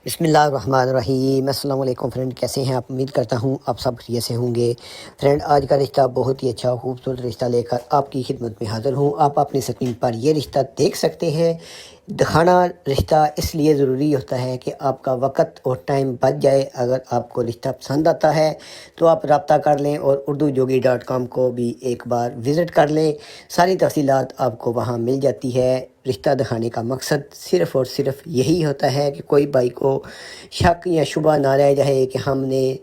بسم اللہ الرحمن الرحیم۔ السلام علیکم فرینڈ، کیسے ہیں آپ؟ امید کرتا ہوں آپ سب خیریت سے ہوں گے۔ فرینڈ، آج کا رشتہ بہت ہی اچھا خوبصورت رشتہ لے کر آپ کی خدمت میں حاضر ہوں۔ آپ اپنی اسکرین پر یہ رشتہ دیکھ سکتے ہیں۔ دکھانا رشتہ اس لیے ضروری ہوتا ہے کہ آپ کا وقت اور ٹائم بچ جائے۔ اگر آپ کو رشتہ پسند آتا ہے تو آپ رابطہ کر لیں اور urdujogi.com کو بھی ایک بار وزٹ کر لیں۔ ساری تفصیلات آپ کو وہاں مل جاتی ہے۔ رشتہ دکھانے کا مقصد صرف اور صرف یہی ہوتا ہے کہ کوئی بھائی کو شک یا شبہ نہ رہ جائے کہ ہم نے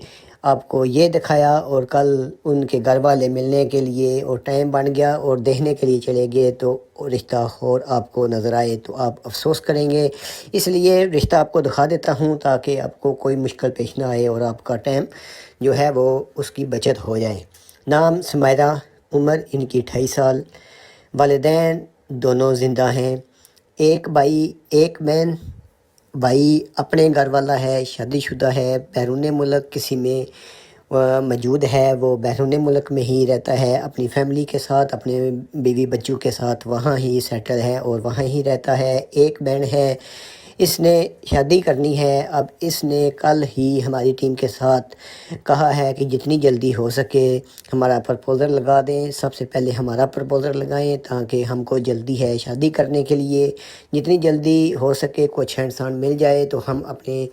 آپ کو یہ دکھایا اور کل ان کے گھر والے ملنے کے لیے اور ٹائم بن گیا اور دیکھنے کے لیے چلے گئے تو رشتہ اور آپ کو نظر آئے تو آپ افسوس کریں گے۔ اس لیے رشتہ آپ کو دکھا دیتا ہوں تاکہ آپ کو کوئی مشکل پیش نہ آئے اور آپ کا ٹائم جو ہے وہ اس کی بچت ہو جائے۔ نام سمیرہ، عمر ان کی 28 سال، والدین دونوں زندہ ہیں، ایک بھائی ایک بہن۔ بھائی اپنے گھر والا ہے، شادی شدہ ہے، بیرون ملک کسی میں موجود ہے، وہ بیرون ملک میں ہی رہتا ہے، اپنی فیملی کے ساتھ، اپنے بیوی بچوں کے ساتھ وہاں ہی سیٹل ہے اور وہاں ہی رہتا ہے۔ ایک بہن ہے، اس نے شادی کرنی ہے۔ اب اس نے کل ہی ہماری ٹیم کے ساتھ کہا ہے کہ جتنی جلدی ہو سکے ہمارا پرپوزل لگا دیں۔ سب سے پہلے ہمارا پرپوزل لگائیں تاکہ ہم کو جلدی ہے شادی کرنے کے لیے۔ جتنی جلدی ہو سکے کوئی اچھا انسان مل جائے تو ہم اپنے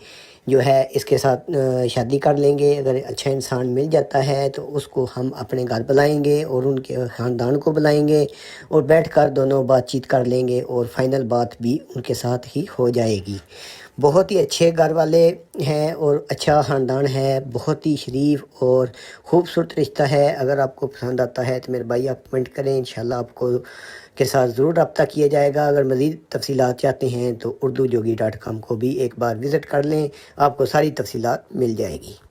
جو ہے اس کے ساتھ شادی کر لیں گے۔ اگر اچھا انسان مل جاتا ہے تو اس کو ہم اپنے گھر بلائیں گے اور ان کے خاندان کو بلائیں گے اور بیٹھ کر دونوں بات چیت کر لیں گے اور فائنل بات بھی ان کے ساتھ ہی ہو جائے گی۔ بہت ہی اچھے گھر والے ہیں اور اچھا خاندان ہے، بہت ہی شریف اور خوبصورت رشتہ ہے۔ اگر آپ کو پسند آتا ہے تو میرے بھائی آپ کمنٹ کریں، انشاءاللہ آپ کو کے ساتھ ضرور رابطہ کیا جائے گا۔ اگر مزید تفصیلات چاہتے ہیں تو urdujogi.com کو بھی ایک بار وزٹ کر لیں، آپ کو ساری تفصیلات مل جائے گی۔